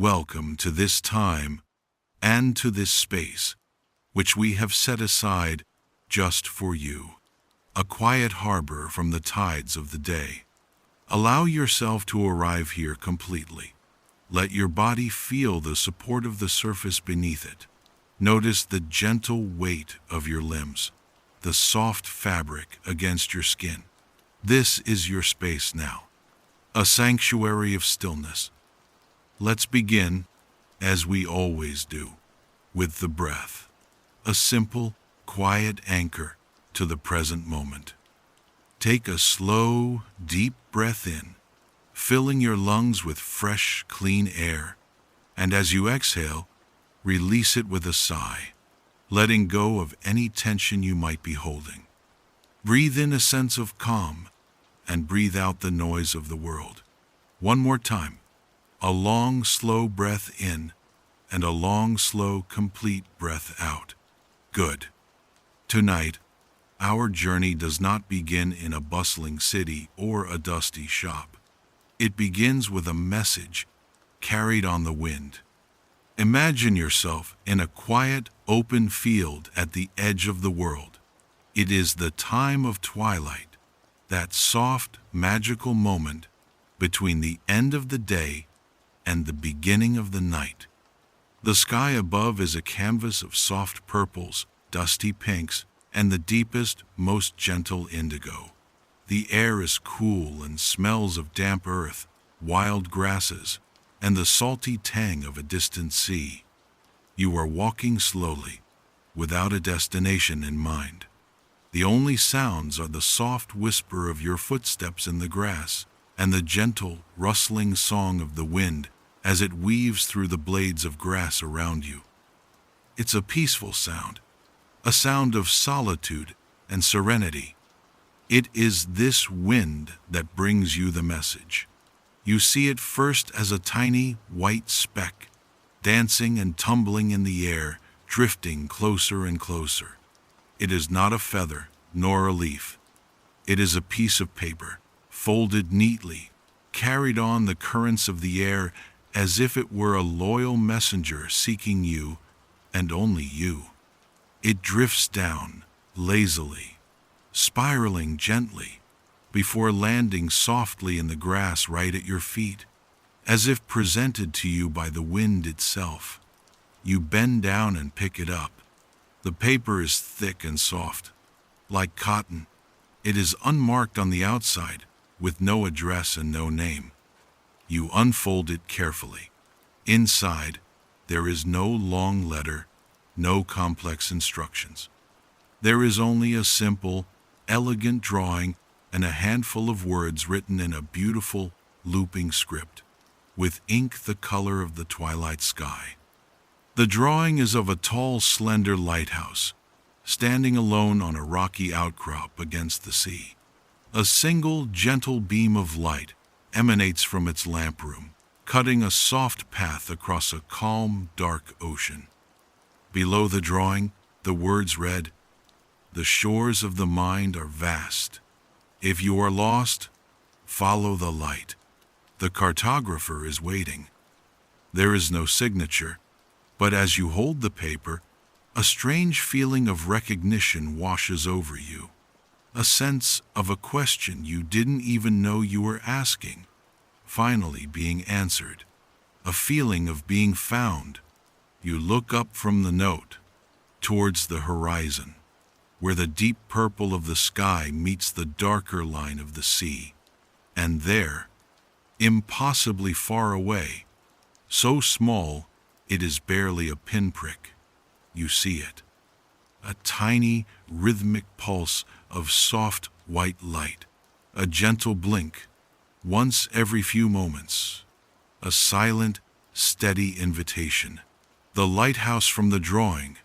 Welcome to this time and to this space, which we have set aside just for you. A quiet harbor from the tides of the day. Allow yourself to arrive here completely. Let your body feel the support of the surface beneath it. Notice the gentle weight of your limbs, the soft fabric against your skin. This is your space now, a sanctuary of stillness. Let's begin, as we always do, with the breath, a simple, quiet anchor to the present moment. Take a slow, deep breath in, filling your lungs with fresh, clean air, and as you exhale, release it with a sigh, letting go of any tension you might be holding. Breathe in a sense of calm, and breathe out the noise of the world. One more time, a long, slow breath in, and a long, slow, complete breath out. Good. Tonight, our journey does not begin in a bustling city or a dusty shop. It begins with a message carried on the wind. Imagine yourself in a quiet, open field at the edge of the world. It is the time of twilight, that soft, magical moment between the end of the day and the beginning of the night. The sky above is a canvas of soft purples, dusty pinks, and the deepest, most gentle indigo. The air is cool and smells of damp earth, wild grasses, and the salty tang of a distant sea. You are walking slowly, without a destination in mind. The only sounds are the soft whisper of your footsteps in the grass and the gentle, rustling song of the wind as it weaves through the blades of grass around you. It's a peaceful sound, a sound of solitude and serenity. It is this wind that brings you the message. You see it first as a tiny white speck, dancing and tumbling in the air, drifting closer and closer. It is not a feather, nor a leaf. It is a piece of paper, folded neatly, carried on the currents of the air as if it were a loyal messenger seeking you, and only you. It drifts down, lazily, spiraling gently, before landing softly in the grass right at your feet, as if presented to you by the wind itself. You bend down and pick it up. The paper is thick and soft, like cotton. It is unmarked on the outside, with no address and no name. You unfold it carefully. Inside, there is no long letter, no complex instructions. There is only a simple, elegant drawing and a handful of words written in a beautiful, looping script, with ink the color of the twilight sky. The drawing is of a tall, slender lighthouse, standing alone on a rocky outcrop against the sea. A single, gentle beam of light emanates from its lamp room, cutting a soft path across a calm, dark ocean. Below the drawing, the words read, "The shores of the mind are vast. If you are lost, follow the light. The cartographer is waiting." There is no signature, but as you hold the paper, a strange feeling of recognition washes over you. A sense of a question you didn't even know you were asking, finally being answered. A feeling of being found. You look up from the note, towards the horizon, where the deep purple of the sky meets the darker line of the sea. And there, impossibly far away, so small it is barely a pinprick, you see it. A tiny, rhythmic pulse of soft, white light. A gentle blink, once every few moments. A silent, steady invitation. The lighthouse from the drawing.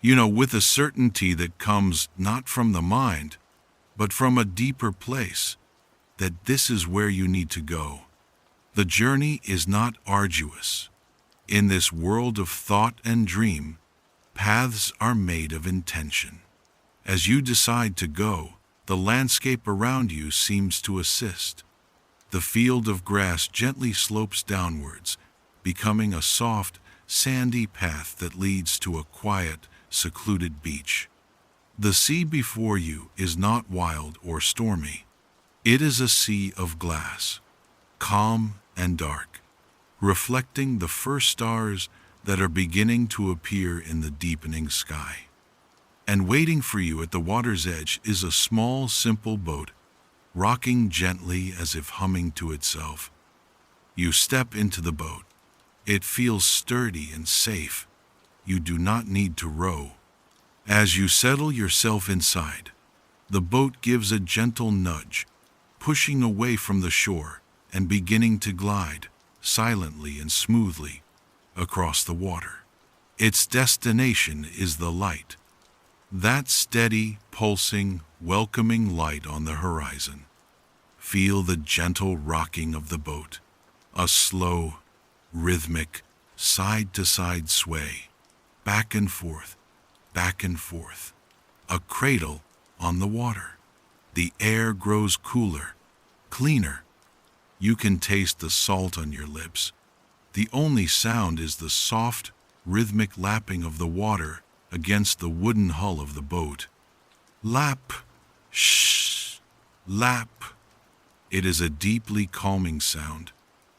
With a certainty that comes not from the mind, but from a deeper place, that this is where you need to go. The journey is not arduous. In this world of thought and dream, paths are made of intention. As you decide to go, the landscape around you seems to assist. The field of grass gently slopes downwards, becoming a soft, sandy path that leads to a quiet, secluded beach. The sea before you is not wild or stormy. It is a sea of glass, calm and dark, reflecting the first stars that are beginning to appear in the deepening sky. And waiting for you at the water's edge is a small, simple boat, rocking gently as if humming to itself. You step into the boat. It feels sturdy and safe. You do not need to row. As you settle yourself inside, the boat gives a gentle nudge, pushing away from the shore and beginning to glide, silently and smoothly, across the water. Its destination is the light, that steady, pulsing, welcoming light on the horizon. Feel the gentle rocking of the boat, a slow, rhythmic, side-to-side sway, back and forth, a cradle on the water. The air grows cooler, cleaner. You can taste the salt on your lips. The only sound is the soft, rhythmic lapping of the water against the wooden hull of the boat. Lap, shh, lap. It is a deeply calming sound,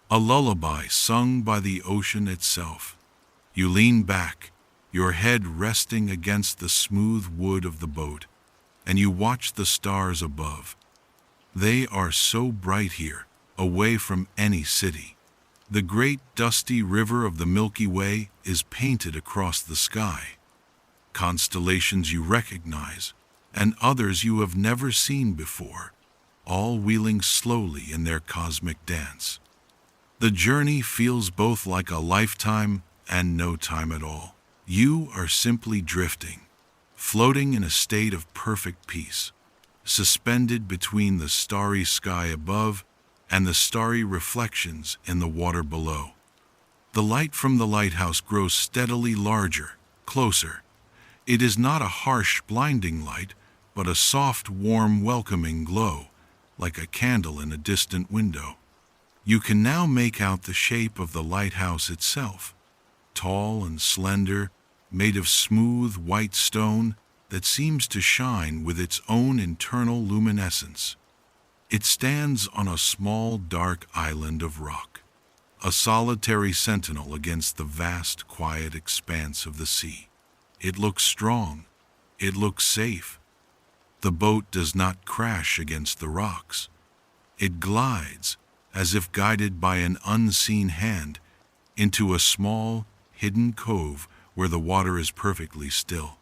a lullaby sung by the ocean itself. You lean back, your head resting against the smooth wood of the boat, and you watch the stars above. They are so bright here, away from any city. The great dusty river of the Milky Way is painted across the sky. Constellations you recognize, and others you have never seen before, all wheeling slowly in their cosmic dance. The journey feels both like a lifetime and no time at all. You are simply drifting, floating in a state of perfect peace, suspended between the starry sky above and the starry reflections in the water below. The light from the lighthouse grows steadily larger, closer. It is not a harsh, blinding light, but a soft, warm, welcoming glow, like a candle in a distant window. You can now make out the shape of the lighthouse itself, tall and slender, made of smooth white stone that seems to shine with its own internal luminescence. It stands on a small, dark island of rock, a solitary sentinel against the vast, quiet expanse of the sea. It looks strong. It looks safe. The boat does not crash against the rocks. It glides, as if guided by an unseen hand, into a small, hidden cove where the water is perfectly still.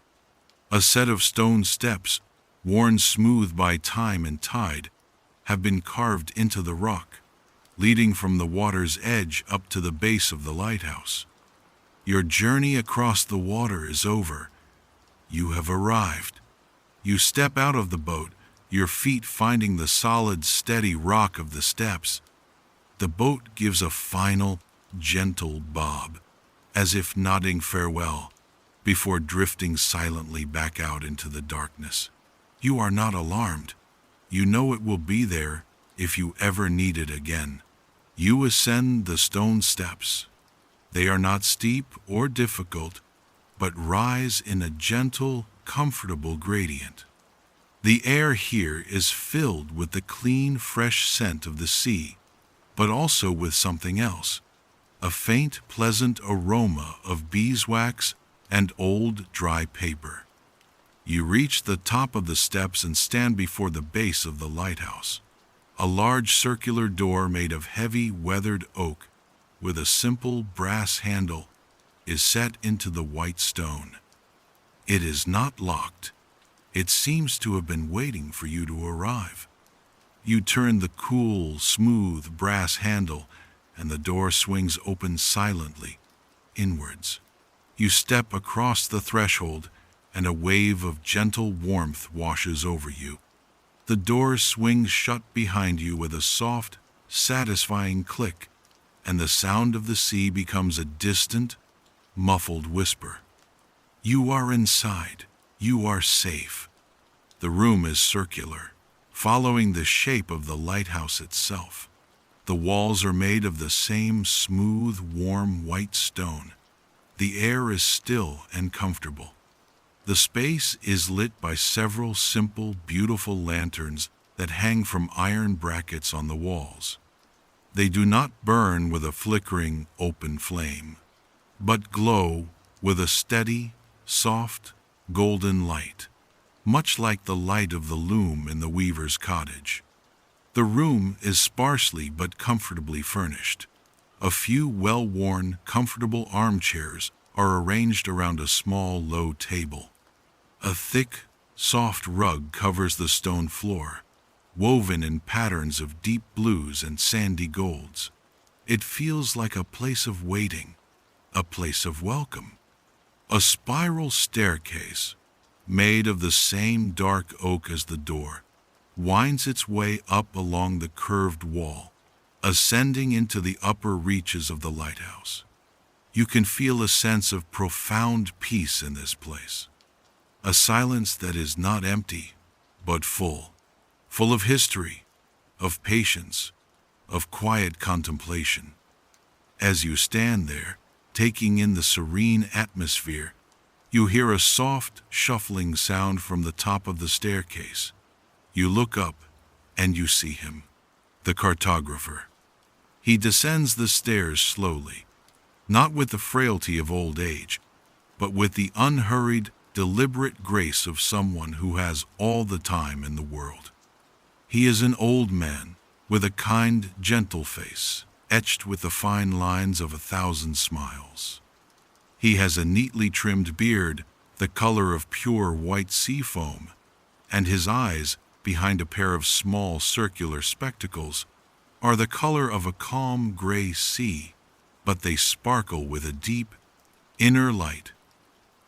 A set of stone steps, worn smooth by time and tide, have been carved into the rock, leading from the water's edge up to the base of the lighthouse. Your journey across the water is over. You have arrived. You step out of the boat, your feet finding the solid, steady rock of the steps. The boat gives a final, gentle bob, as if nodding farewell, before drifting silently back out into the darkness. You are not alarmed. You know it will be there if you ever need it again. You ascend the stone steps. They are not steep or difficult, but rise in a gentle, comfortable gradient. The air here is filled with the clean, fresh scent of the sea, but also with something else, a faint, pleasant aroma of beeswax and old, dry paper. You reach the top of the steps and stand before the base of the lighthouse. A large circular door made of heavy, weathered oak with a simple brass handle is set into the white stone. It is not locked. It seems to have been waiting for you to arrive. You turn the cool, smooth brass handle, and the door swings open silently, inwards. You step across the threshold, and a wave of gentle warmth washes over you. The door swings shut behind you with a soft, satisfying click, and the sound of the sea becomes a distant, muffled whisper. You are inside. You are safe. The room is circular, following the shape of the lighthouse itself. The walls are made of the same smooth, warm white stone. The air is still and comfortable. The space is lit by several simple, beautiful lanterns that hang from iron brackets on the walls. They do not burn with a flickering, open flame, but glow with a steady, soft, golden light, much like the light of the loom in the weaver's cottage. The room is sparsely but comfortably furnished. A few well-worn, comfortable armchairs are arranged around a small, low table. A thick, soft rug covers the stone floor, woven in patterns of deep blues and sandy golds. It feels like a place of waiting, a place of welcome. A spiral staircase, made of the same dark oak as the door, winds its way up along the curved wall, ascending into the upper reaches of the lighthouse. You can feel a sense of profound peace in this place, a silence that is not empty, but full of history, of patience, of quiet contemplation. As you stand there, taking in the serene atmosphere, you hear a soft, shuffling sound from the top of the staircase. You look up, and you see him, the cartographer. He descends the stairs slowly, not with the frailty of old age, but with the unhurried, deliberate grace of someone who has all the time in the world. He is an old man, with a kind, gentle face, etched with the fine lines of 1,000 smiles. He has a neatly trimmed beard, the color of pure white sea foam, and his eyes, behind a pair of small circular spectacles, are the color of a calm gray sea, but they sparkle with a deep, inner light.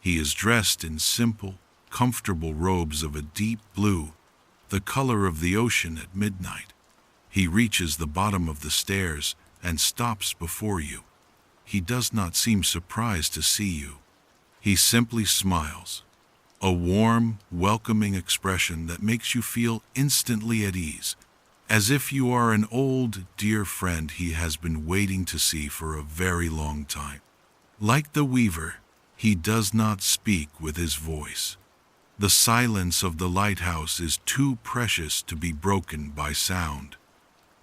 He is dressed in simple, comfortable robes of a deep blue, the color of the ocean at midnight. He reaches the bottom of the stairs and stops before you. He does not seem surprised to see you. He simply smiles, a warm, welcoming expression that makes you feel instantly at ease, as if you are an old, dear friend he has been waiting to see for a very long time. Like the weaver, he does not speak with his voice. The silence of the lighthouse is too precious to be broken by sound.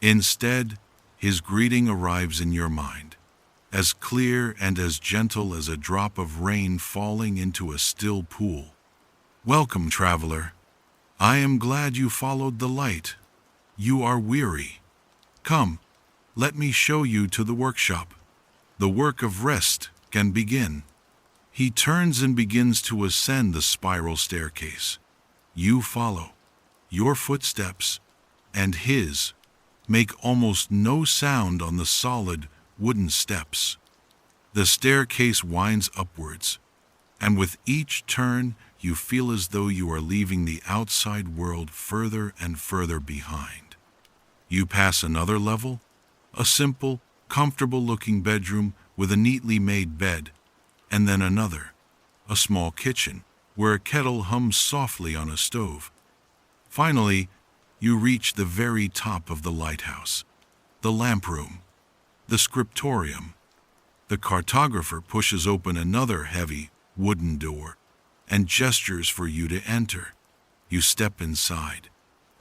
Instead, his greeting arrives in your mind, as clear and as gentle as a drop of rain falling into a still pool. Welcome, traveler. I am glad you followed the light. You are weary. Come, let me show you to the workshop. The work of rest can begin. He turns and begins to ascend the spiral staircase. You follow. Your footsteps and his make almost no sound on the solid wooden steps. The staircase winds upwards, and with each turn you feel as though you are leaving the outside world further and further behind. You pass another level, a simple, comfortable-looking bedroom with a neatly made bed, and then another, a small kitchen where a kettle hums softly on a stove. Finally, you reach the very top of the lighthouse, the lamp room, the scriptorium. The cartographer pushes open another heavy, wooden door and gestures for you to enter. You step inside,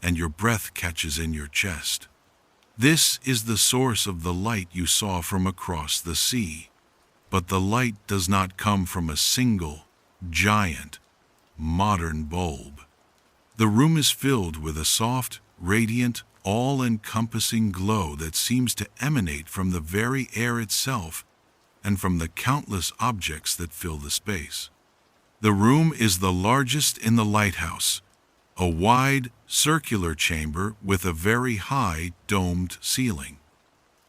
and your breath catches in your chest. This is the source of the light you saw from across the sea. But the light does not come from a single, giant, modern bulb. The room is filled with a soft, radiant, all-encompassing glow that seems to emanate from the very air itself and from the countless objects that fill the space. The room is the largest in the lighthouse, a wide, circular chamber with a very high, domed ceiling.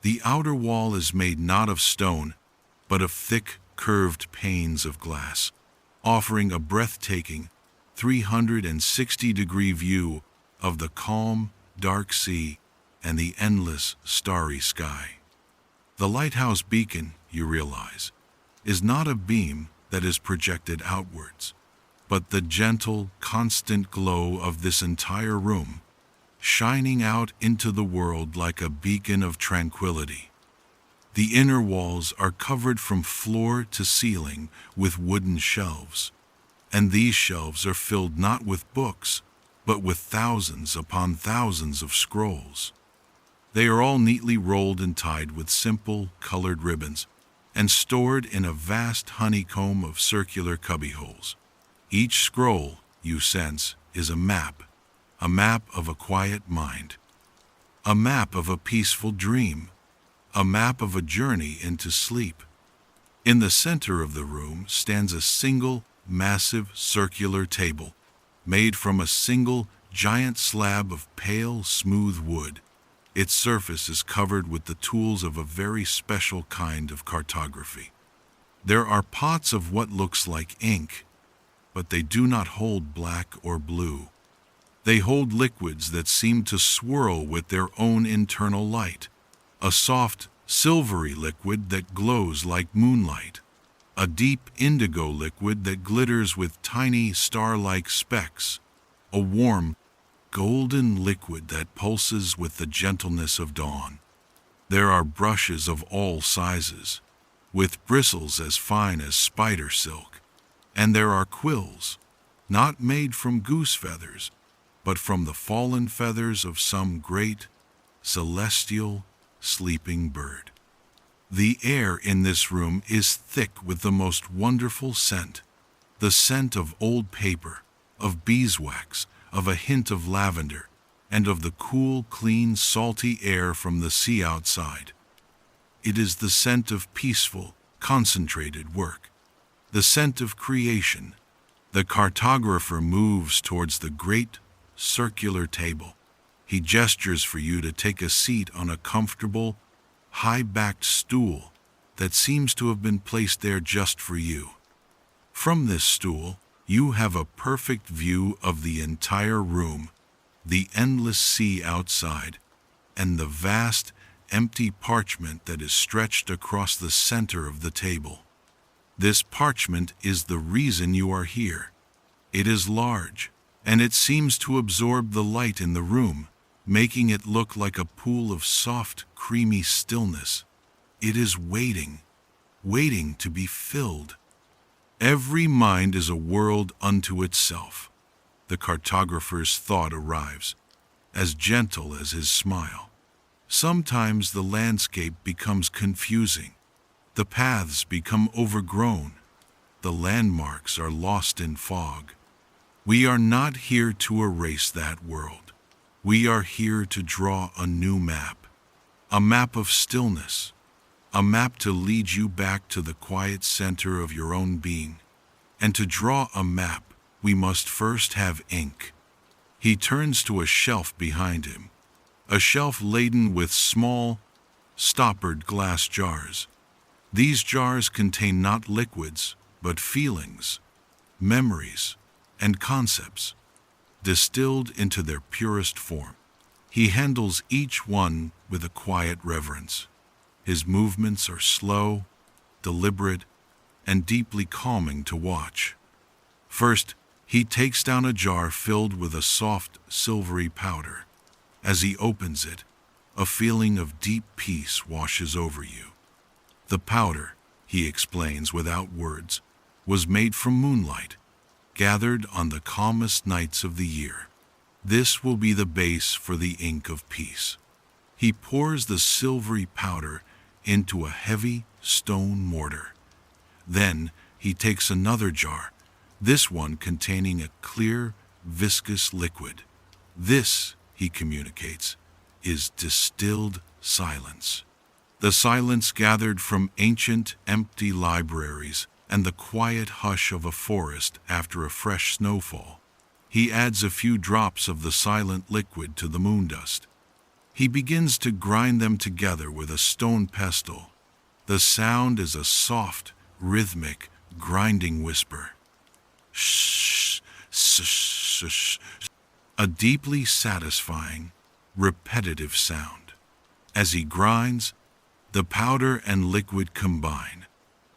The outer wall is made not of stone, but of thick, curved panes of glass, offering a breathtaking 360-degree view of the calm, dark sea and the endless, starry sky. The lighthouse beacon, you realize, is not a beam that is projected outwards, but the gentle, constant glow of this entire room. shining out into the world like a beacon of tranquility. The inner walls are covered from floor to ceiling with wooden shelves, and these shelves are filled not with books, but with thousands upon thousands of scrolls. They are all neatly rolled and tied with simple, colored ribbons, and stored in a vast honeycomb of circular cubbyholes. Each scroll, you sense, is a map of a quiet mind, a map of a peaceful dream, a map of a journey into sleep. In the center of the room stands a single, massive circular table, made from a single, giant slab of pale, smooth wood. Its surface is covered with the tools of a very special kind of cartography. There are pots of what looks like ink, but they do not hold black or blue. They hold liquids that seem to swirl with their own internal light, a soft, silvery liquid that glows like moonlight, a deep indigo liquid that glitters with tiny star-like specks, a warm, golden liquid that pulses with the gentleness of dawn. There are brushes of all sizes, with bristles as fine as spider silk, and there are quills, not made from goose feathers, but from the fallen feathers of some great, celestial, sleeping bird. The air in this room is thick with the most wonderful scent, the scent of old paper, of beeswax, of a hint of lavender, and of the cool, clean, salty air from the sea outside. It is the scent of peaceful, concentrated work, the scent of creation. The cartographer moves towards the great, circular table. He gestures for you to take a seat on a comfortable, high-backed stool that seems to have been placed there just for you. From this stool, you have a perfect view of the entire room, the endless sea outside, and the vast, empty parchment that is stretched across the center of the table. This parchment is the reason you are here. It is large, and it seems to absorb the light in the room, making it look like a pool of soft, creamy stillness. It is waiting to be filled. Every mind is a world unto itself. The cartographer's thought arrives, as gentle as his smile. Sometimes the landscape becomes confusing. The paths become overgrown. The landmarks are lost in fog. We are not here to erase that world. We are here to draw a new map, a map of stillness, a map to lead you back to the quiet center of your own being. And to draw a map, we must first have ink. He turns to a shelf behind him, a shelf laden with small, stoppered glass jars. These jars contain not liquids, but feelings, memories, and concepts, distilled into their purest form. He handles each one with a quiet reverence. His movements are slow, deliberate, and deeply calming to watch. First, he takes down a jar filled with a soft, silvery powder. As he opens it, a feeling of deep peace washes over you. The powder, he explains without words, was made from moonlight, gathered on the calmest nights of the year. This will be the base for the ink of peace. He pours the silvery powder into a heavy stone mortar. Then he takes another jar, this one containing a clear, viscous liquid. This, he communicates, is distilled silence. The silence gathered from ancient, empty libraries and the quiet hush of a forest after a fresh snowfall. He adds a few drops of the silent liquid to the moondust. He begins to grind them together with a stone pestle. The sound is a soft, rhythmic, grinding whisper. Shh, shh, shh, shh. A deeply satisfying, repetitive sound. As he grinds, the powder and liquid combine,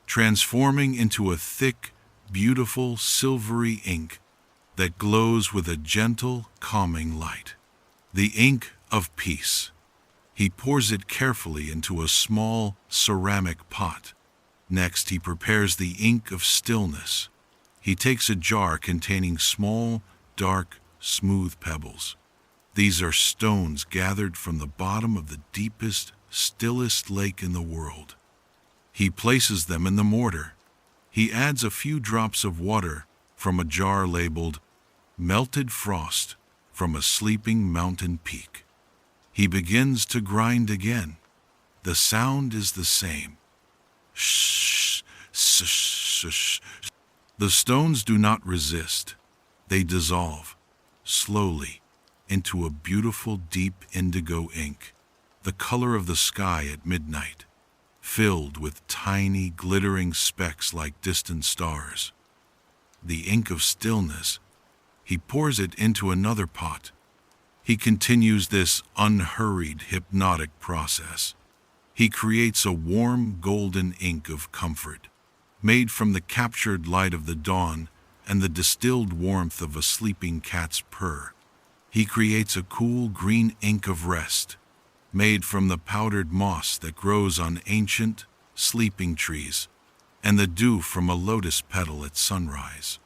transforming into a thick, beautiful, silvery ink that glows with a gentle, calming light. The ink of peace. He pours it carefully into a small ceramic pot. Next, he prepares the ink of stillness. He takes a jar containing small, dark, smooth pebbles. These are stones gathered from the bottom of the deepest, stillest lake in the world. He places them in the mortar. He adds a few drops of water from a jar labeled melted frost from a sleeping mountain peak. He begins to grind again. The sound is the same. Shh, shh, shh, shh. The stones do not resist. They dissolve, slowly, into a beautiful deep indigo ink, the color of the sky at midnight, filled with tiny glittering specks like distant stars. The ink of stillness. He pours it into another pot. He continues this unhurried, hypnotic process. He creates a warm, golden ink of comfort, made from the captured light of the dawn and the distilled warmth of a sleeping cat's purr. He creates a cool green ink of rest, made from the powdered moss that grows on ancient, sleeping trees, and the dew from a lotus petal at sunrise.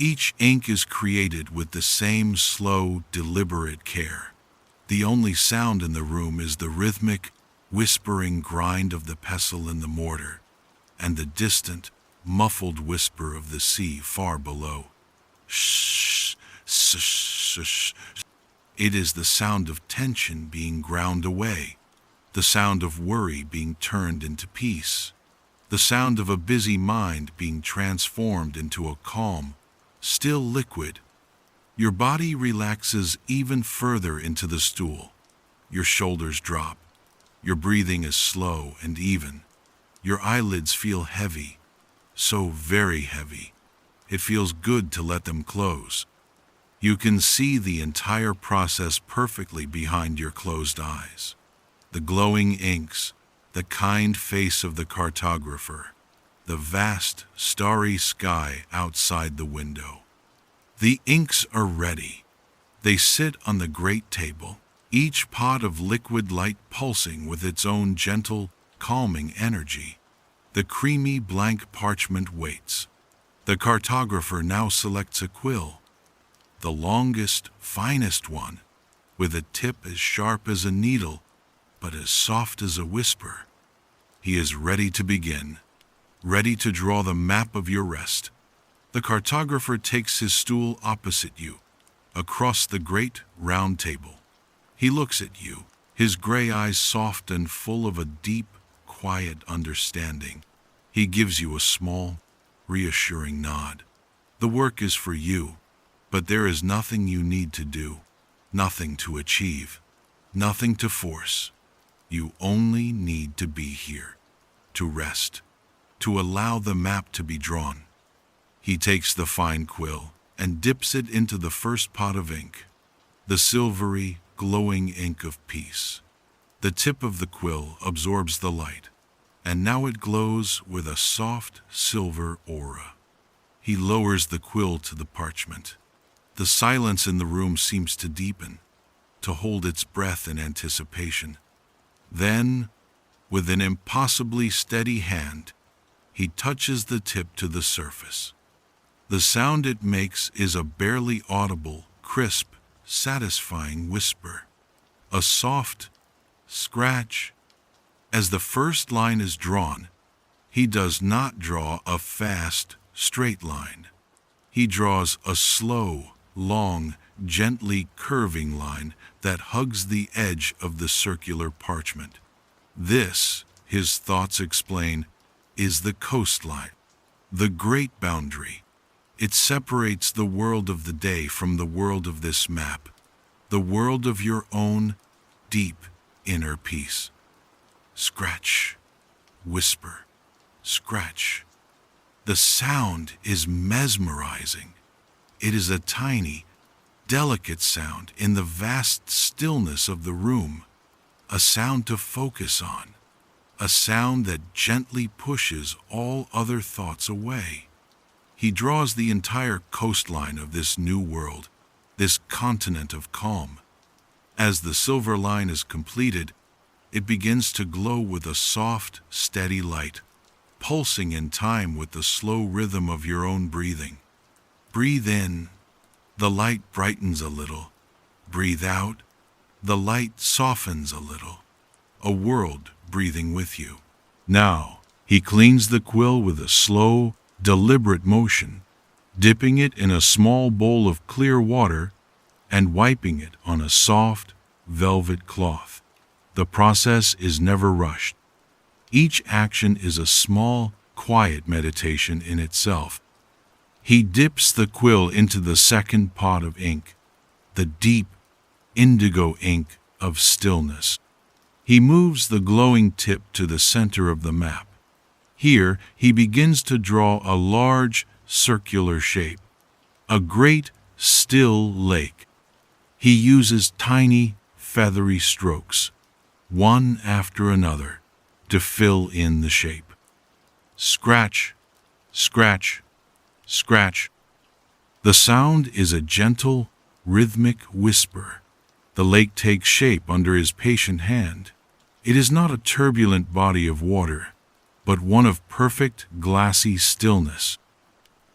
Each ink is created with the same slow, deliberate care. The only sound in the room is the rhythmic, whispering grind of the pestle in the mortar, and the distant, muffled whisper of the sea far below. Shh, shh, shh, shh. It is the sound of tension being ground away, the sound of worry being turned into peace, the sound of a busy mind being transformed into a calm, still liquid. Your body relaxes even further into the stool. Your shoulders drop. Your breathing is slow and even. Your eyelids feel heavy, so very heavy. It feels good to let them close. You can see the entire process perfectly behind your closed eyes. The glowing inks, the kind face of the cartographer, the vast, starry sky outside the window. The inks are ready. They sit on the great table, each pot of liquid light pulsing with its own gentle, calming energy. The creamy blank parchment waits. The cartographer now selects a quill, the longest, finest one, with a tip as sharp as a needle, but as soft as a whisper. He is ready to begin, ready to draw the map of your rest. The cartographer takes his stool opposite you, across the great round table. He looks at you, his gray eyes soft and full of a deep, quiet understanding. He gives you a small, reassuring nod. The work is for you, but there is nothing you need to do, nothing to achieve, nothing to force. You only need to be here, to rest, to allow the map to be drawn. He takes the fine quill and dips it into the first pot of ink, the silvery, glowing ink of peace. The tip of the quill absorbs the light, and now it glows with a soft, silver aura. He lowers the quill to the parchment. The silence in the room seems to deepen, to hold its breath in anticipation. Then, with an impossibly steady hand, he touches the tip to the surface. The sound it makes is a barely audible, crisp, satisfying whisper. A soft scratch. As the first line is drawn, he does not draw a fast, straight line. He draws a slow, long, gently curving line that hugs the edge of the circular parchment. This, his thoughts explain, is the coastline, the great boundary. It separates the world of the day from the world of this map, the world of your own deep inner peace. Scratch, whisper, scratch. The sound is mesmerizing. It is a tiny, delicate sound in the vast stillness of the room, a sound to focus on, a sound that gently pushes all other thoughts away. He draws the entire coastline of this new world, this continent of calm. As the silver line is completed, it begins to glow with a soft, steady light, pulsing in time with the slow rhythm of your own breathing. Breathe in, the light brightens a little. Breathe out, the light softens a little. A world breathing with you. Now, he cleans the quill with a slow, deliberate motion, dipping it in a small bowl of clear water and wiping it on a soft, velvet cloth. The process is never rushed. Each action is a small, quiet meditation in itself. He dips the quill into the second pot of ink, the deep, indigo ink of stillness. He moves the glowing tip to the center of the map. Here, he begins to draw a large, circular shape, a great, still lake. He uses tiny, feathery strokes, one after another, to fill in the shape. Scratch, scratch, scratch. The sound is a gentle, rhythmic whisper. The lake takes shape under his patient hand. It is not a turbulent body of water, but one of perfect, glassy stillness.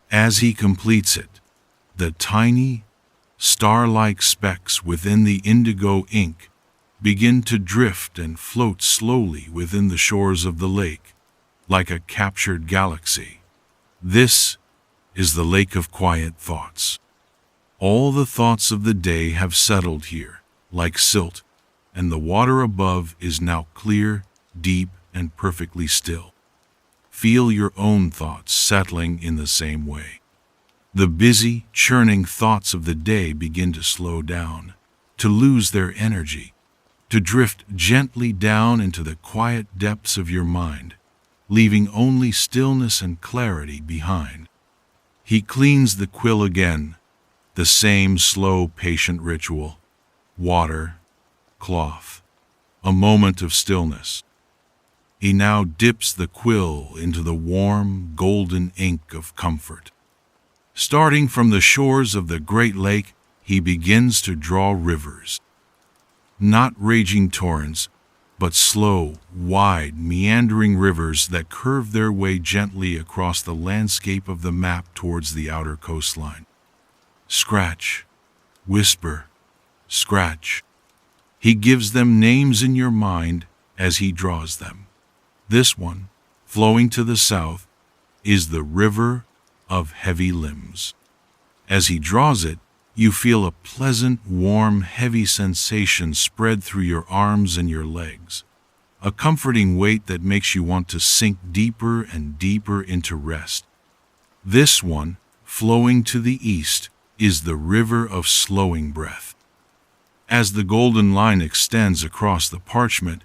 As he completes it, the tiny, star-like specks within the indigo ink begin to drift and float slowly within the shores of the lake, like a captured galaxy. This is the lake of quiet thoughts. All the thoughts of the day have settled here, like silt, and the water above is now clear, deep, and perfectly still. Feel your own thoughts settling in the same way. The busy, churning thoughts of the day begin to slow down, to lose their energy, to drift gently down into the quiet depths of your mind, leaving only stillness and clarity behind. He cleans the quill again, the same slow, patient ritual. Water, cloth, a moment of stillness. He now dips the quill into the warm, golden ink of comfort. Starting from the shores of the Great Lake, he begins to draw rivers. Not raging torrents, but slow, wide, meandering rivers that curve their way gently across the landscape of the map towards the outer coastline. Scratch, whisper, scratch. He gives them names in your mind as he draws them. This one, flowing to the south, is the river of heavy limbs. As he draws it, you feel a pleasant, warm, heavy sensation spread through your arms and your legs, a comforting weight that makes you want to sink deeper and deeper into rest. This one, flowing to the east, is the river of slowing breath. As the golden line extends across the parchment,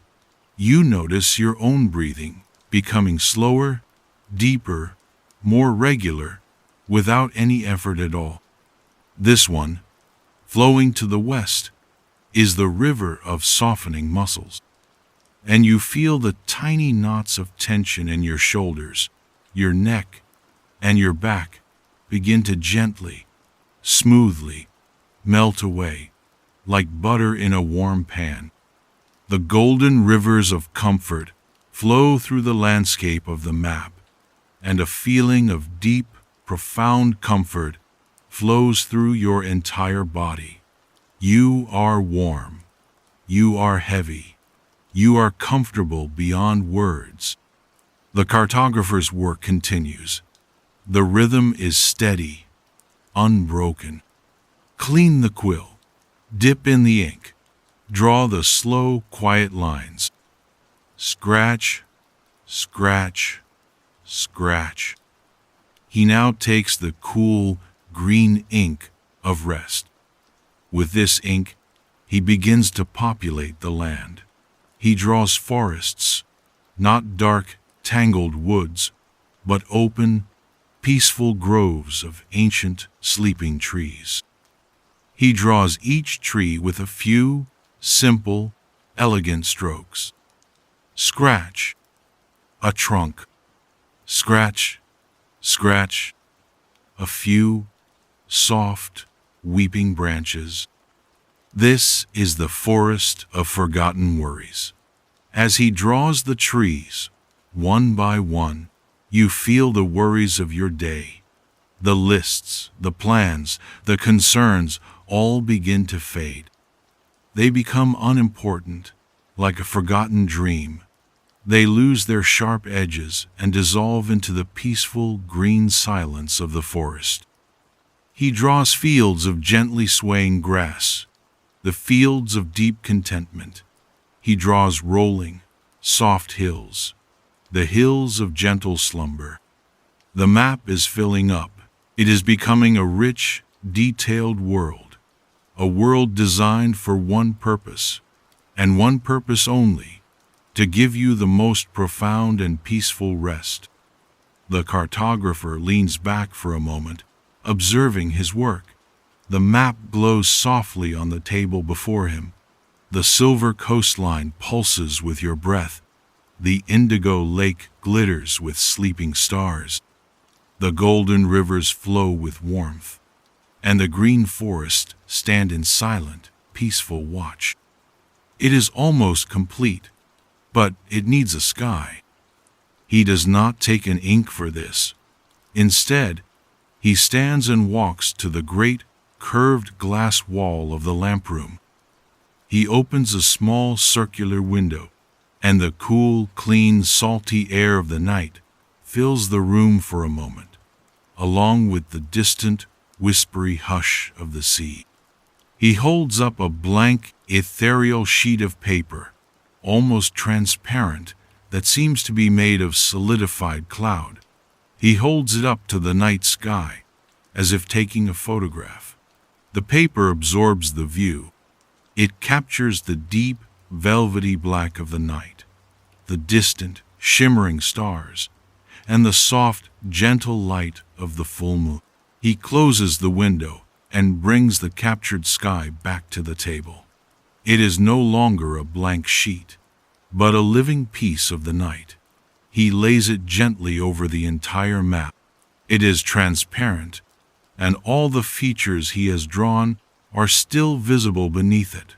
you notice your own breathing becoming slower, deeper, more regular, without any effort at all. This one, flowing to the west, is the river of softening muscles. And you feel the tiny knots of tension in your shoulders, your neck, and your back begin to gently, smoothly melt away, like butter in a warm pan. The golden rivers of comfort flow through the landscape of the map, and a feeling of deep, profound comfort flows through your entire body. You are warm. You are heavy. You are comfortable beyond words. The cartographer's work continues. The rhythm is steady, unbroken. Clean the quill. Dip in the ink. Draw the slow, quiet lines. Scratch, scratch, scratch. He now takes the cool, green ink of rest. With this ink, he begins to populate the land. He draws forests, not dark, tangled woods, but open, peaceful groves of ancient, sleeping trees. He draws each tree with a few, simple, elegant strokes. Scratch, a trunk. Scratch, scratch, a few soft, weeping branches. This is the forest of forgotten worries. As he draws the trees, one by one, you feel the worries of your day. The lists, the plans, the concerns all begin to fade. They become unimportant, like a forgotten dream. They lose their sharp edges and dissolve into the peaceful green silence of the forest. He draws fields of gently swaying grass, the fields of deep contentment. He draws rolling, soft hills, the hills of gentle slumber. The map is filling up. It is becoming a rich, detailed world, a world designed for one purpose, and one purpose only, to give you the most profound and peaceful rest. The cartographer leans back for a moment, observing his work. The map glows softly on the table before him. The silver coastline pulses with your breath. The indigo lake glitters with sleeping stars. The golden rivers flow with warmth, and the green forests stand in silent, peaceful watch. It is almost complete, but it needs a sky. He does not take an ink for this. Instead, he stands and walks to the great, curved glass wall of the lamp room. He opens a small circular window, and the cool, clean, salty air of the night fills the room for a moment, along with the distant, whispery hush of the sea. He holds up a blank, ethereal sheet of paper, almost transparent, that seems to be made of solidified cloud. He holds it up to the night sky, as if taking a photograph. The paper absorbs the view. It captures the deep, velvety black of the night, the distant, shimmering stars, and the soft, gentle light of the full moon. He closes the window and brings the captured sky back to the table. It is no longer a blank sheet, but a living piece of the night. He lays it gently over the entire map. It is transparent, and all the features he has drawn are still visible beneath it.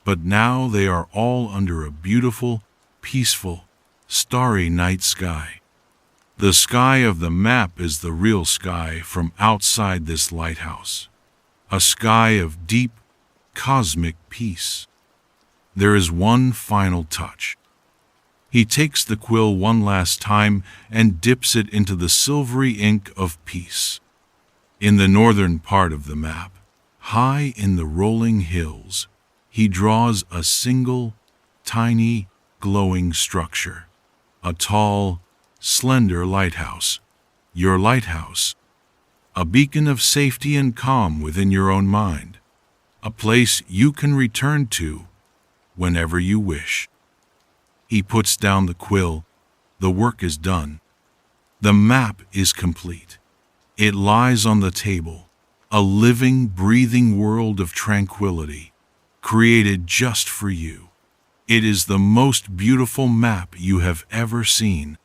But now they are all under a beautiful, peaceful, starry night sky. The sky of the map is the real sky from outside this lighthouse, a sky of deep, cosmic peace. There is one final touch. He takes the quill one last time and dips it into the silvery ink of peace. In the northern part of the map, high in the rolling hills, he draws a single, tiny, glowing structure, a tall, slender lighthouse, your lighthouse, a beacon of safety and calm within your own mind, a place you can return to whenever you wish. He puts down the quill. The work is done. The map is complete. It lies on the table, a living, breathing world of tranquility, created just for you. It is the most beautiful map you have ever seen.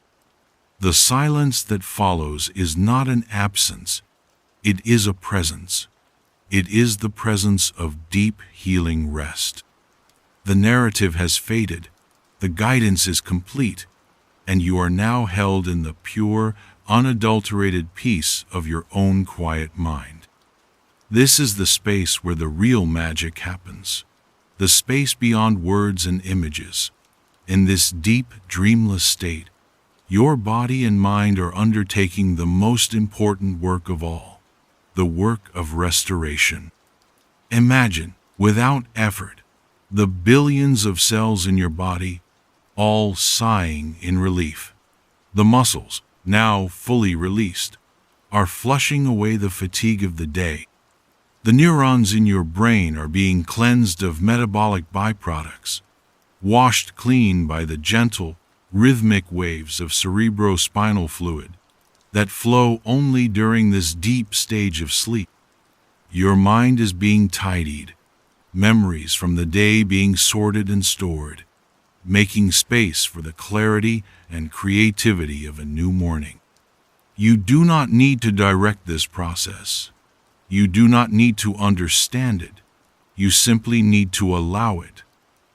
The silence that follows is not an absence, it is a presence. It is the presence of deep, healing rest. The narrative has faded, the guidance is complete, and you are now held in the pure, unadulterated peace of your own quiet mind. This is the space where the real magic happens, the space beyond words and images. In this deep, dreamless state, your body and mind are undertaking the most important work of all, the work of restoration. Imagine, without effort, the billions of cells in your body, all sighing in relief. The muscles, now fully released, are flushing away the fatigue of the day. The neurons in your brain are being cleansed of metabolic byproducts, washed clean by the gentle, rhythmic waves of cerebrospinal fluid that flow only during this deep stage of sleep. Your mind is being tidied, memories from the day being sorted and stored, making space for the clarity and creativity of a new morning. You do not need to direct this process. You do not need to understand it. You simply need to allow it,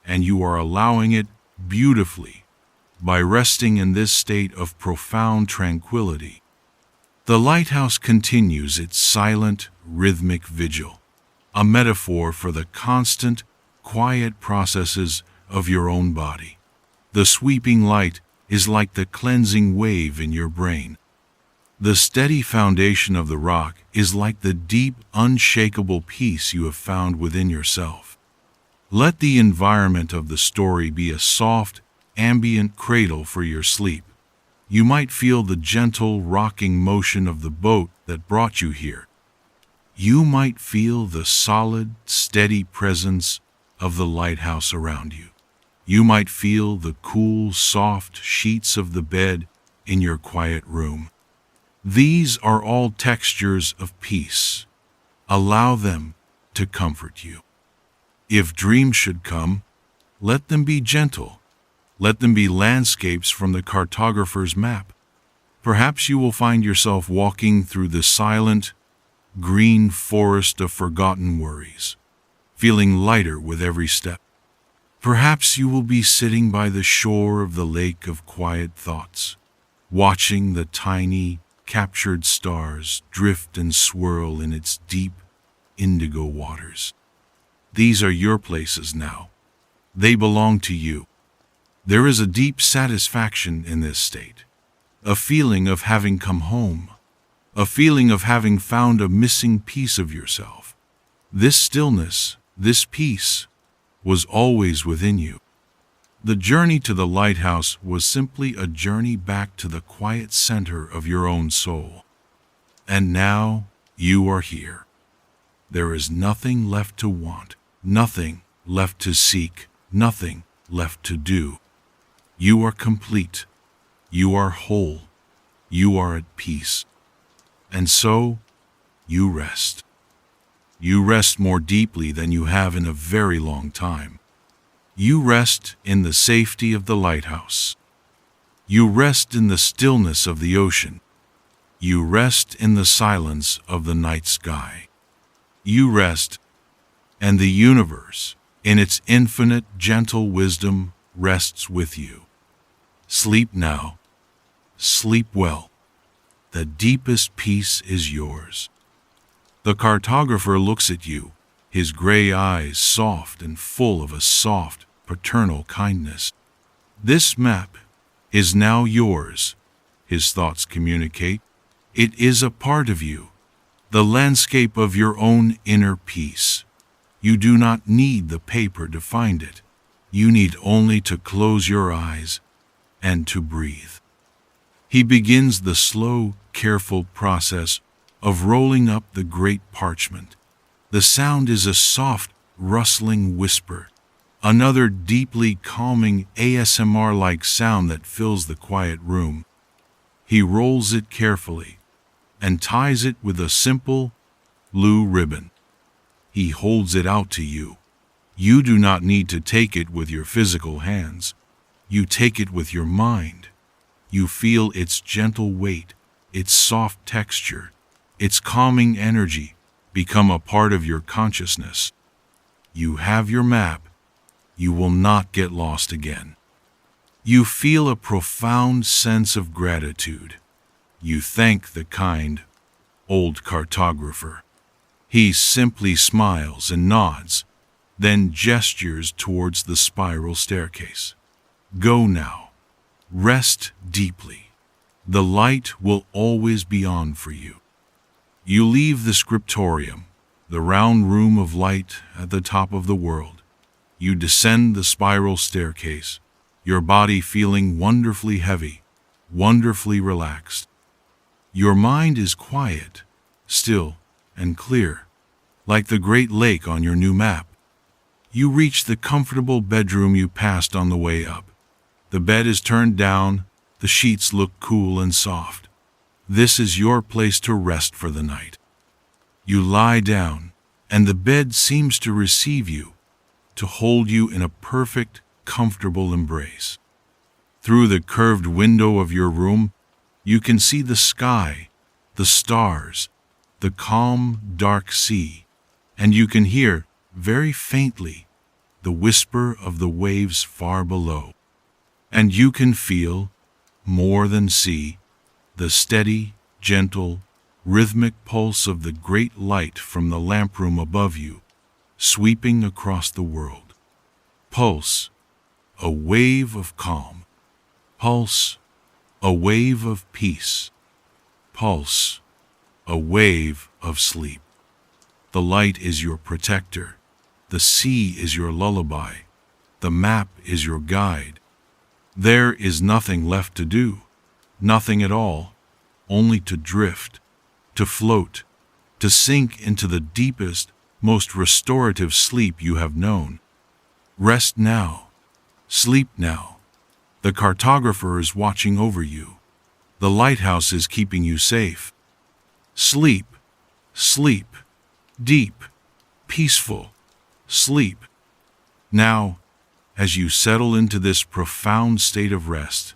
and you are allowing it beautifully by resting in this state of profound tranquility. The lighthouse continues its silent, rhythmic vigil, a metaphor for the constant, quiet processes of your own body. The sweeping light is like the cleansing wave in your brain. The steady foundation of the rock is like the deep, unshakable peace you have found within yourself. Let the environment of the story be a soft, ambient cradle for your sleep. You might feel the gentle, rocking motion of the boat that brought you here. You might feel the solid, steady presence of the lighthouse around you. You might feel the cool, soft sheets of the bed in your quiet room. These are all textures of peace. Allow them to comfort you. If dreams should come, let them be gentle. Let them be landscapes from the cartographer's map. Perhaps you will find yourself walking through the silent, green forest of forgotten worries, feeling lighter with every step. Perhaps you will be sitting by the shore of the lake of quiet thoughts, watching the tiny, captured stars drift and swirl in its deep, indigo waters. These are your places now. They belong to you. There is a deep satisfaction in this state, a feeling of having come home, a feeling of having found a missing piece of yourself. This stillness, this peace, was always within you. The journey to the lighthouse was simply a journey back to the quiet center of your own soul. And now you are here. There is nothing left to want, nothing left to seek, nothing left to do. You are complete. You are whole. You are at peace. And so, you rest. You rest more deeply than you have in a very long time. You rest in the safety of the lighthouse. You rest in the stillness of the ocean. You rest in the silence of the night sky. You rest, and the universe, in its infinite, gentle wisdom, rests with you. Sleep now. Sleep well. The deepest peace is yours. The cartographer looks at you, his gray eyes soft and full of a soft, paternal kindness. This map is now yours, his thoughts communicate. It is a part of you, the landscape of your own inner peace. You do not need the paper to find it. You need only to close your eyes and to breathe. He begins the slow, careful process of rolling up the great parchment. The sound is a soft, rustling whisper, another deeply calming ASMR-like sound that fills the quiet room. He rolls it carefully and ties it with a simple blue ribbon. He holds it out to you. You do not need to take it with your physical hands. You take it with your mind. You feel its gentle weight, its soft texture, its calming energy become a part of your consciousness. You have your map. You will not get lost again. You feel a profound sense of gratitude. You thank the kind, old cartographer. He simply smiles and nods, then gestures towards the spiral staircase. Go now. Rest deeply. The light will always be on for you. You leave the scriptorium, the round room of light at the top of the world. You descend the spiral staircase, your body feeling wonderfully heavy, wonderfully relaxed. Your mind is quiet, still, and clear, like the great lake on your new map. You reach the comfortable bedroom you passed on the way up. The bed is turned down, the sheets look cool and soft. This is your place to rest for the night. You lie down, and the bed seems to receive you, to hold you in a perfect, comfortable embrace. Through the curved window of your room, you can see the sky, the stars, the calm, dark sea, and you can hear very faintly, the whisper of the waves far below. And you can feel, more than see, the steady, gentle, rhythmic pulse of the great light from the lamproom above you, sweeping across the world. Pulse, a wave of calm. Pulse, a wave of peace. Pulse, a wave of sleep. The light is your protector. The sea is your lullaby. The map is your guide. There is nothing left to do, nothing at all, only to drift, to float, to sink into the deepest, most restorative sleep you have known. Rest now. Sleep now. The cartographer is watching over you. The lighthouse is keeping you safe. Sleep, sleep, deep, peaceful, sleep. Now, as you settle into this profound state of rest,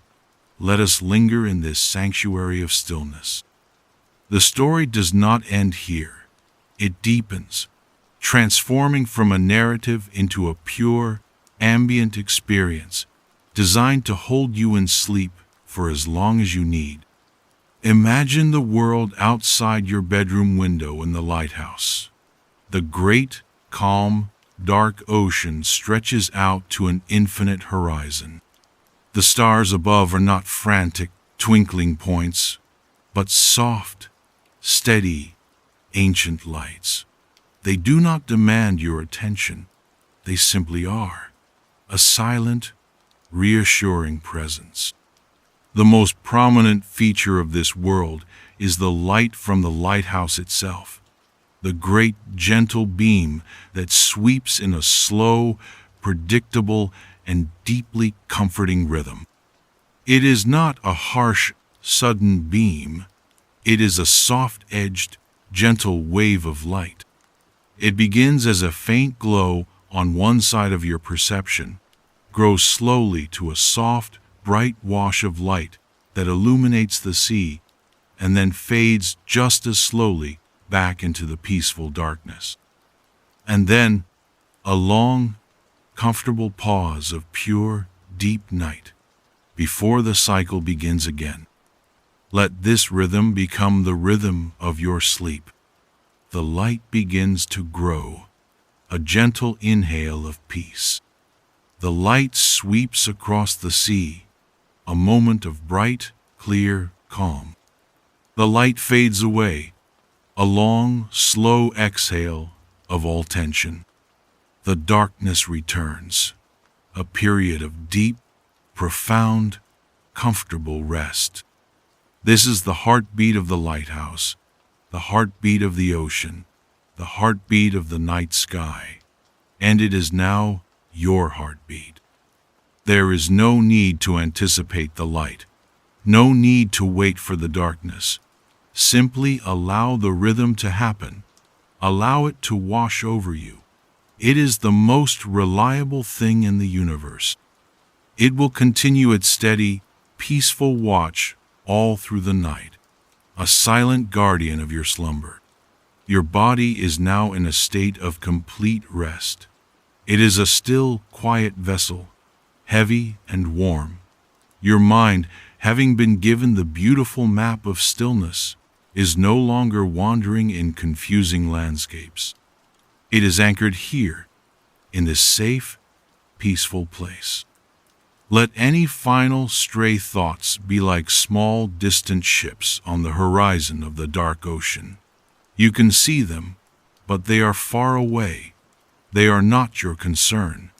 let us linger in this sanctuary of stillness. The story does not end here. It deepens, transforming from a narrative into a pure, ambient experience designed to hold you in sleep for as long as you need. Imagine the world outside your bedroom window in the lighthouse. The great, calm, dark ocean stretches out to an infinite horizon. The stars above are not frantic, twinkling points, but soft, steady, ancient lights. They do not demand your attention. They simply are. A silent, reassuring presence. The most prominent feature of this world is the light from the lighthouse itself, the great gentle beam that sweeps in a slow, predictable, and deeply comforting rhythm. It is not a harsh, sudden beam. It is a soft-edged, gentle wave of light. It begins as a faint glow on one side of your perception, grows slowly to a soft, bright wash of light that illuminates the sea, and then fades just as slowly back into the peaceful darkness. And then, a long, comfortable pause of pure, deep night before the cycle begins again. Let this rhythm become the rhythm of your sleep. The light begins to grow, a gentle inhale of peace. The light sweeps across the sea, a moment of bright, clear calm. The light fades away, a long, slow exhale of all tension. The darkness returns, a period of deep, profound, comfortable rest. This is the heartbeat of the lighthouse, the heartbeat of the ocean, the heartbeat of the night sky, and it is now your heartbeat. There is no need to anticipate the light, no need to wait for the darkness. Simply allow the rhythm to happen. Allow it to wash over you. It is the most reliable thing in the universe. It will continue its steady, peaceful watch all through the night, a silent guardian of your slumber. Your body is now in a state of complete rest. It is a still, quiet vessel, heavy and warm. Your mind, having been given the beautiful map of stillness, is no longer wandering in confusing landscapes. It is anchored here, in this safe, peaceful place. Let any final stray thoughts be like small, distant ships on the horizon of the dark ocean. You can see them, but they are far away. They are not your concern.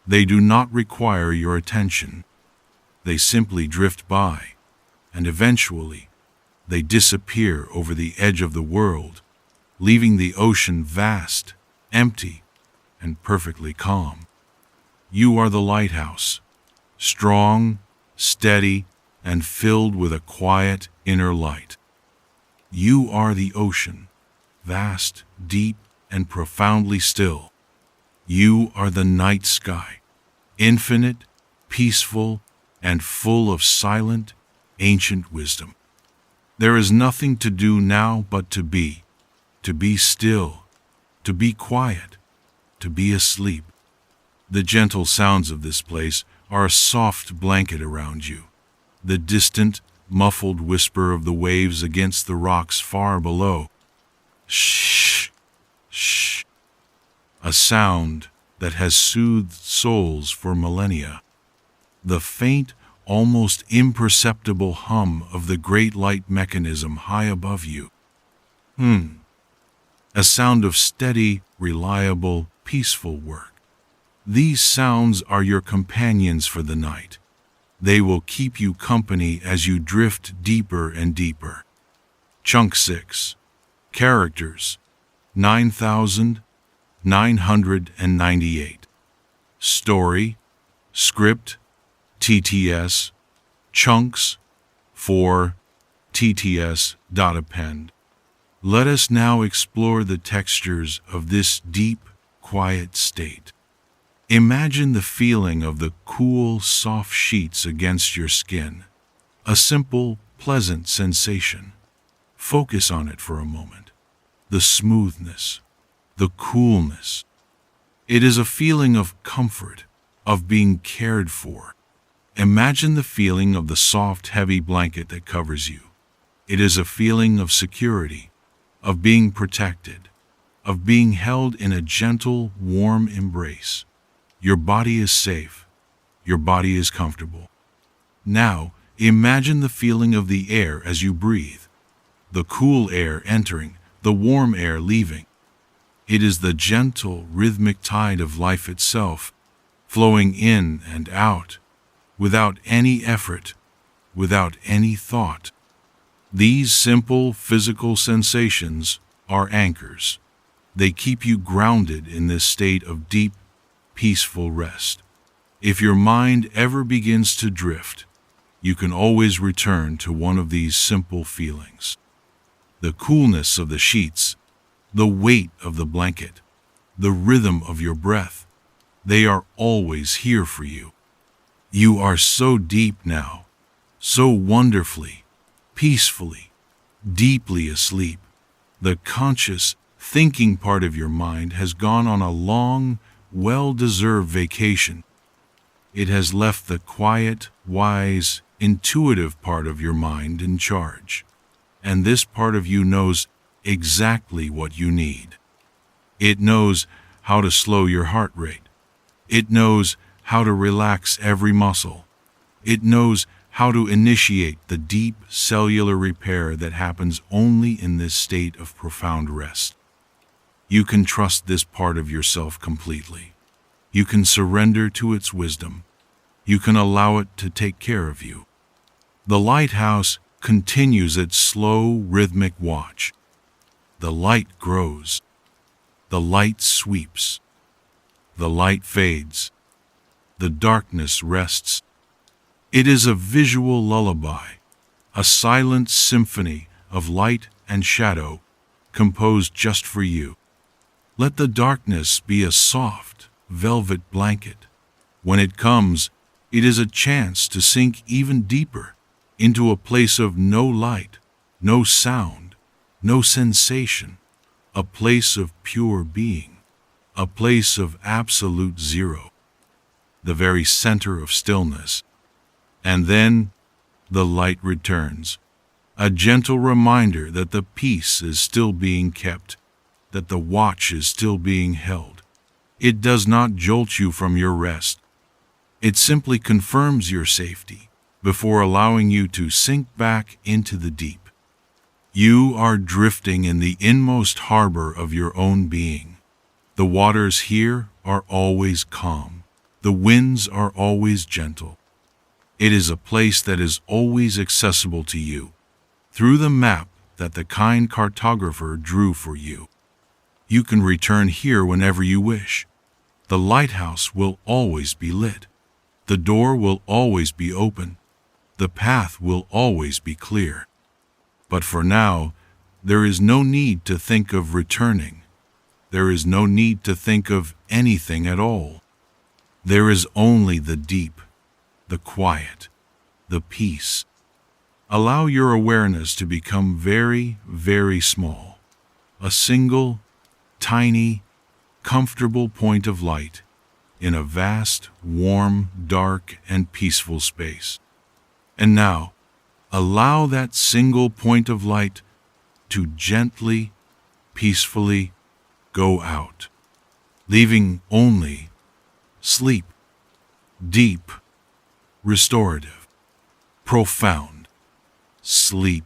They do not require your attention. They simply drift by, and eventually, they disappear over the edge of the world, leaving the ocean vast, empty, and perfectly calm. You are the lighthouse, strong, steady, and filled with a quiet inner light. You are the ocean, vast, deep, and profoundly still. You are the night sky, infinite, peaceful, and full of silent, ancient wisdom. There is nothing to do now but to be still, to be quiet, to be asleep. The gentle sounds of this place are a soft blanket around you. The distant, muffled whisper of the waves against the rocks far below. Shh, shh. A sound that has soothed souls for millennia. The faint, almost imperceptible hum of the great light mechanism high above you. A sound of steady, reliable, peaceful work. These sounds are your companions for the night. They will keep you company as you drift deeper and deeper. Chunk 6. Characters 9,998. Story, script, TTS, chunks, 4, TTS.append. Let us now explore the textures of this deep, quiet state. Imagine the feeling of the cool, soft sheets against your skin. A simple, pleasant sensation. Focus on it for a moment. The smoothness, the coolness. It is a feeling of comfort, of being cared for. Imagine the feeling of the soft, heavy blanket that covers you. It is a feeling of security, of being protected, of being held in a gentle, warm embrace. Your body is safe. Your body is comfortable. Now, imagine the feeling of the air as you breathe. The cool air entering, the warm air leaving. It is the gentle, rhythmic tide of life itself, flowing in and out, without any effort, without any thought. These simple physical sensations are anchors. They keep you grounded in this state of deep, peaceful rest. If your mind ever begins to drift, you can always return to one of these simple feelings. The coolness of the sheets, the weight of the blanket, the rhythm of your breath, they are always here for you. You are so deep now, so wonderfully, peacefully, deeply asleep. The conscious, thinking part of your mind has gone on a long, well-deserved vacation. It has left the quiet, wise, intuitive part of your mind in charge. And this part of you knows exactly what you need. It knows how to slow your heart rate. It knows how to relax every muscle. It knows how to initiate the deep cellular repair that happens only in this state of profound rest. You can trust this part of yourself completely. You can surrender to its wisdom. You can allow it to take care of you. The lighthouse continues its slow, rhythmic watch. The light grows. The light sweeps. The light fades. The darkness rests. It is a visual lullaby, a silent symphony of light and shadow composed just for you. Let the darkness be a soft, velvet blanket. When it comes, it is a chance to sink even deeper into a place of no light, no sound, no sensation, a place of pure being, a place of absolute zero, the very center of stillness. And then the light returns, a gentle reminder that the peace is still being kept, that the watch is still being held. It does not jolt you from your rest. It simply confirms your safety before allowing you to sink back into the deep. You are drifting in the inmost harbor of your own being. The waters here are always calm. The winds are always gentle. It is a place that is always accessible to you through the map that the kind cartographer drew for you. You can return here whenever you wish. The lighthouse will always be lit. The door will always be open. The path will always be clear. But for now, there is no need to think of returning. There is no need to think of anything at all. There is only the deep, the quiet, the peace. Allow your awareness to become very, very small. A single, tiny, comfortable point of light in a vast, warm, dark, and peaceful space. And now, allow that single point of light to gently, peacefully go out, leaving only sleep, deep, restorative, profound sleep.